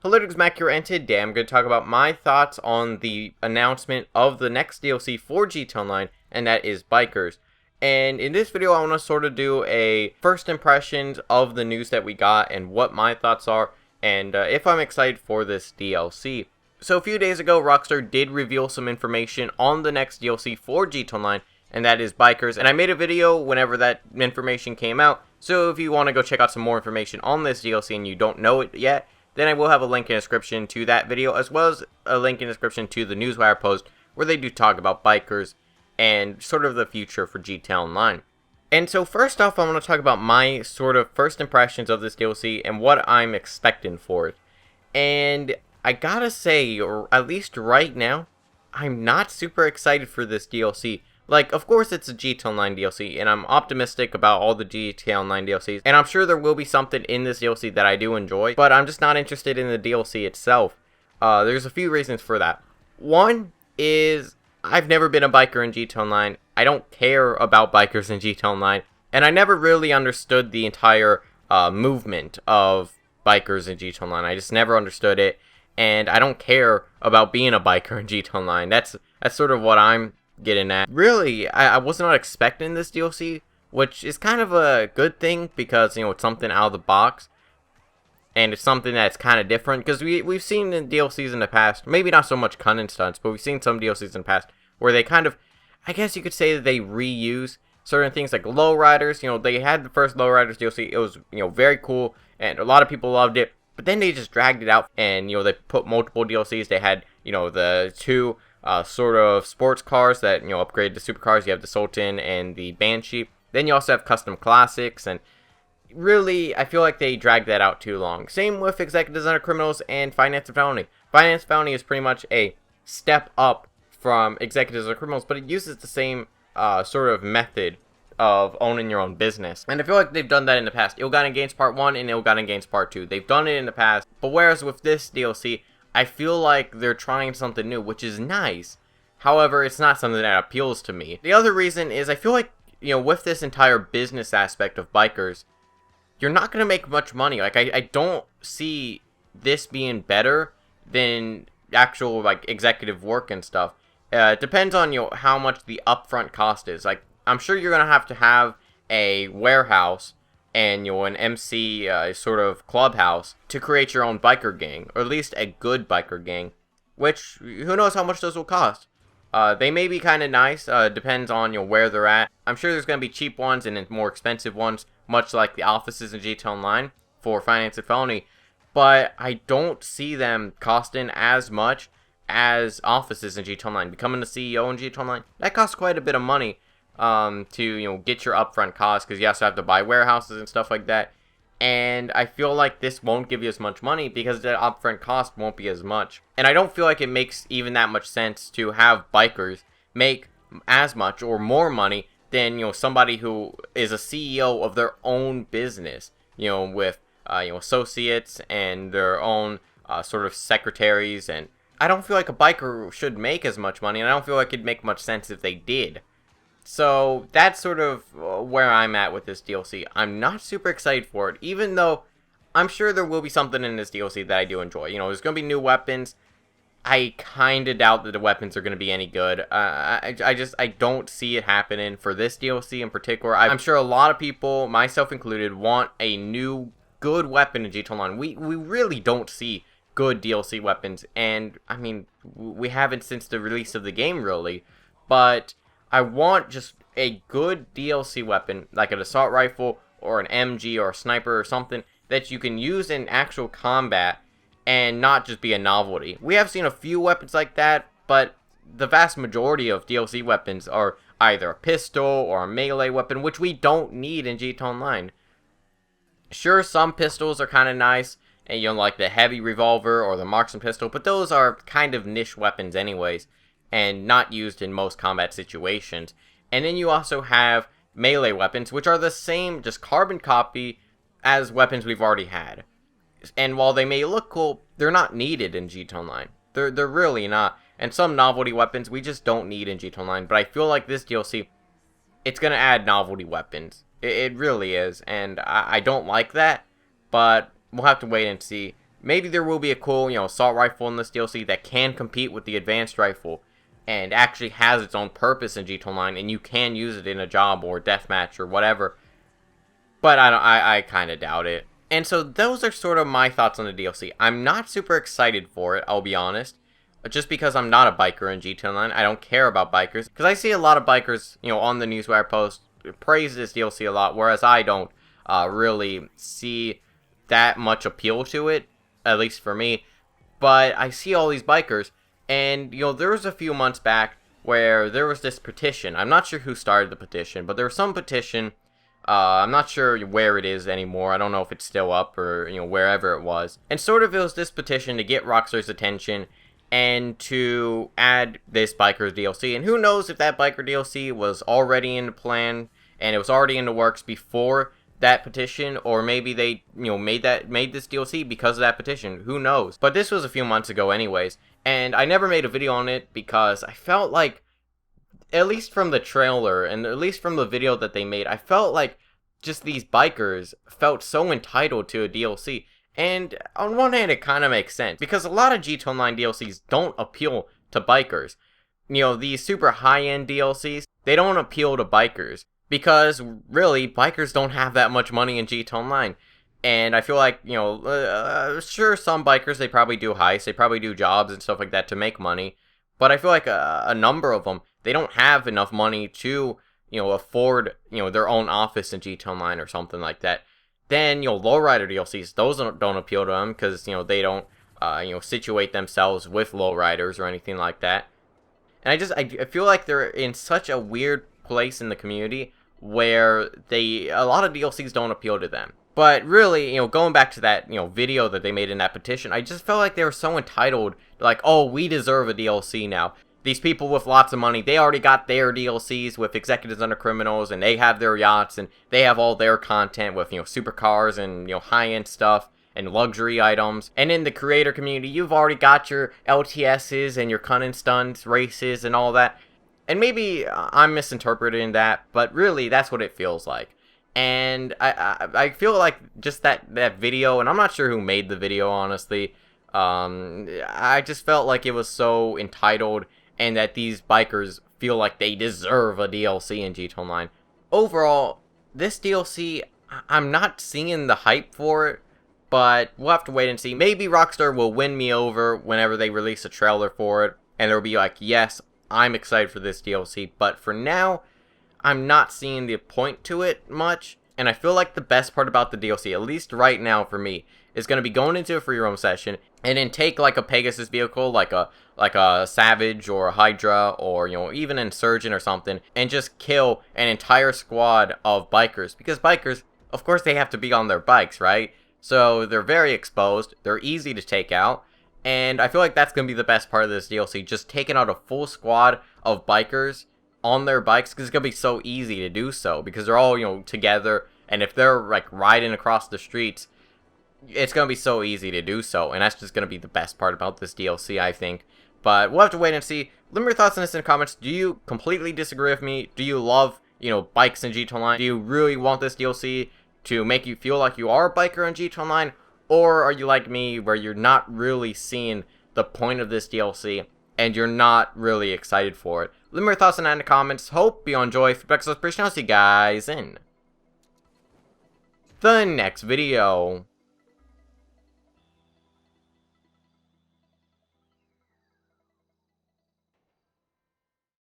Politics Mac here, and today I'm going to talk about my thoughts on the announcement of the next DLC for GTA Online, and that is Bikers. And in this video, I want to sort of do a first impressions of the news that we got and what my thoughts are, and if I'm excited for this DLC. So a few days ago, Rockstar did reveal some information on the next DLC for GTA Online, and that is Bikers. And I made a video whenever that information came out, so if you want to go check out some more information on this DLC and you don't know it yet, then I will have a link in the description to that video, as well as a link in the description to the Newswire post, where they do talk about Bikers and sort of the future for GTA Online. And so first off, I want to talk about my sort of first impressions of this DLC and what I'm expecting for it. And I gotta say, or at least right now, I'm not super excited for this DLC. Like, of course it's a GTA Online DLC, and I'm optimistic about all the GTA Online DLCs, and I'm sure there will be something in this DLC that I do enjoy, but I'm just not interested in the DLC itself. There's a few reasons for that. One is, I've never been a biker in GTA Online, I don't care about bikers in GTA Online, and I never really understood the entire movement of bikers in GTA Online. I just never understood it, and I don't care about being a biker in GTA Online. That's sort of what I'm getting at. Really, I was not expecting this DLC, which is kind of a good thing because, you know, it's something out of the box, and it's something that's kind of different, because we've seen in DLCs in the past, maybe not so much Cunning Stunts, but we've seen some DLCs in the past where they kind of, I guess you could say that they reuse certain things, like Lowriders. You know, they had the first Lowriders DLC, it was, you know, very cool, and a lot of people loved it, but then they just dragged it out, and, you know, they put multiple DLCs. They had, you know, the two sort of sports cars that, you know, upgrade to supercars. You have the Sultan and the Banshee. Then you also have custom classics, and really, I feel like they dragged that out too long. Same with Executives Under Criminals and Finance and Felony. Finance and Felony is pretty much a step up from Executives Under Criminals, but it uses the same sort of method of owning your own business. And I feel like they've done that in the past. Ill-Gotten Gains Part 1 and Ill-Gotten Gains Part 2. They've done it in the past, but whereas with this DLC, I feel like they're trying something new, which is nice. However, it's not something that appeals to me. The other reason is I feel like, you know, with this entire business aspect of bikers, you're not going to make much money. Like, I don't see this being better than actual, like, executive work and stuff. It depends on, you know, how much the upfront cost is. Like, I'm sure you're going to have a warehouse and, you know, an MC sort of clubhouse to create your own biker gang, or at least a good biker gang, which, who knows how much those will cost. They may be kind of nice, depends on, you know, where they're at. I'm sure there's going to be cheap ones and then more expensive ones, much like the offices in GTA Online for Finance and Felony, but I don't see them costing as much as offices in GTA Online. Becoming the CEO in GTA Online, that costs quite a bit of money to, you know, get your upfront costs, because you also have to buy warehouses and stuff like that. And I feel like this won't give you as much money because the upfront cost won't be as much. And I don't feel like it makes even that much sense to have bikers make as much or more money than, you know, somebody who is a CEO of their own business, you know, with you know, associates and their own sort of secretaries. And I don't feel like a biker should make as much money, and I don't feel like it'd make much sense if they did. So that's sort of where I'm at with this DLC. I'm not super excited for it, even though I'm sure there will be something in this DLC that I do enjoy. You know, there's going to be new weapons. I kind of doubt that the weapons are going to be any good. I don't see it happening for this DLC in particular. I'm sure a lot of people, myself included, want a new good weapon in GTA Online. We really don't see good DLC weapons, and I mean, we haven't since the release of the game, really. But I want just a good DLC weapon, like an assault rifle or an MG or a sniper or something that you can use in actual combat and not just be a novelty. We have seen a few weapons like that, but the vast majority of DLC weapons are either a pistol or a melee weapon, which we don't need in GTA Online. Sure, some pistols are kind of nice, and, you know, like the heavy revolver or the marksman pistol, but those are kind of niche weapons anyways, and not used in most combat situations. And then you also have melee weapons, which are the same, just carbon copy as weapons we've already had. And while they may look cool, they're not needed in GTA Online. They're really not. And some novelty weapons we just don't need in GTA Online. But I feel like this DLC, it's going to add novelty weapons. It really is. And I don't like that, but we'll have to wait and see. maybe there will be a cool, assault rifle in this DLC that can compete with the advanced rifle and actually has its own purpose in GT Online, and you can use it in a job or deathmatch or whatever. But I kind of doubt it. And so those are sort of my thoughts on the DLC. I'm not super excited for it, I'll be honest. Just because I'm not a biker in GT Online, I don't care about bikers. Because I see a lot of bikers, on the Newswire post, praise this DLC a lot, whereas I don't really see that much appeal to it, at least for me. But I see all these bikers, and, there was a few months back where there was this petition. I'm not sure who started the petition, but there was some petition. I'm not sure where it is anymore. I don't know if it's still up or, wherever it was. And sort of it was this petition to get Rockstar's attention and to add this Bikers DLC. And who knows if that Biker DLC was already in the plan and it was already in the works before that petition, or maybe they, made this DLC because of that petition. Who knows? But this was a few months ago anyways, and I never made a video on it because I felt like, at least from the trailer and at least from the video that they made, I felt like just these bikers felt so entitled to a DLC. And on one hand, it kind of makes sense, because a lot of GT Online DLCs don't appeal to bikers. These super high-end DLCs, they don't appeal to bikers, because really, bikers don't have that much money in GT Online. And I feel like, sure, some bikers, they probably do heists, they probably do jobs and stuff like that to make money. But I feel like a number of them, they don't have enough money to, afford, their own office in GT Online or something like that. Then, lowrider DLCs, those don't appeal to them because, they don't, situate themselves with lowriders or anything like that. And I feel like they're in such a weird place in the community where a lot of DLCs don't appeal to them. But really, going back to that, video that they made in that petition, I just felt like they were so entitled, like, oh, we deserve a DLC now. These people with lots of money, they already got their DLCs with Executives Under Criminals, and they have their yachts, and they have all their content with, supercars and, high-end stuff and luxury items. And in the creator community, you've already got your LTSs and your cunning stunts, races, and all that. And maybe I'm misinterpreting that, but really, that's what it feels like. And I feel like just that video, and I'm not sure who made the video, honestly. I just felt like it was so entitled, and that these bikers feel like they deserve a DLC in GT Online. Overall, this DLC, I'm not seeing the hype for it, but we'll have to wait and see. Maybe Rockstar will win me over whenever they release a trailer for it, and they'll be like, yes, I'm excited for this DLC, but for now, I'm not seeing the point to it much, and I feel like the best part about the DLC, at least right now for me, is going to be going into a free roam session, and then take like a Pegasus vehicle, like a Savage or a Hydra, or even an Insurgent or something, and just kill an entire squad of bikers, because bikers, of course, they have to be on their bikes, right? So they're very exposed, they're easy to take out, and I feel like that's going to be the best part of this DLC, just taking out a full squad of bikers on their bikes, because it's going to be so easy to do so, because they're all, together, and if they're, like, riding across the streets, it's going to be so easy to do so, and that's just going to be the best part about this DLC, I think. But we'll have to wait and see. Let me know your thoughts on this in the comments. Do you completely disagree with me? Do you love, bikes in GT Online? Do you really want this DLC to make you feel like you are a biker in GT Online? Or are you like me, where you're not really seeing the point of this DLC, and you're not really excited for it? Let me know your thoughts on that in the comments. Hope you enjoy. Feedback, so appreciate. I'll see you guys in the next video.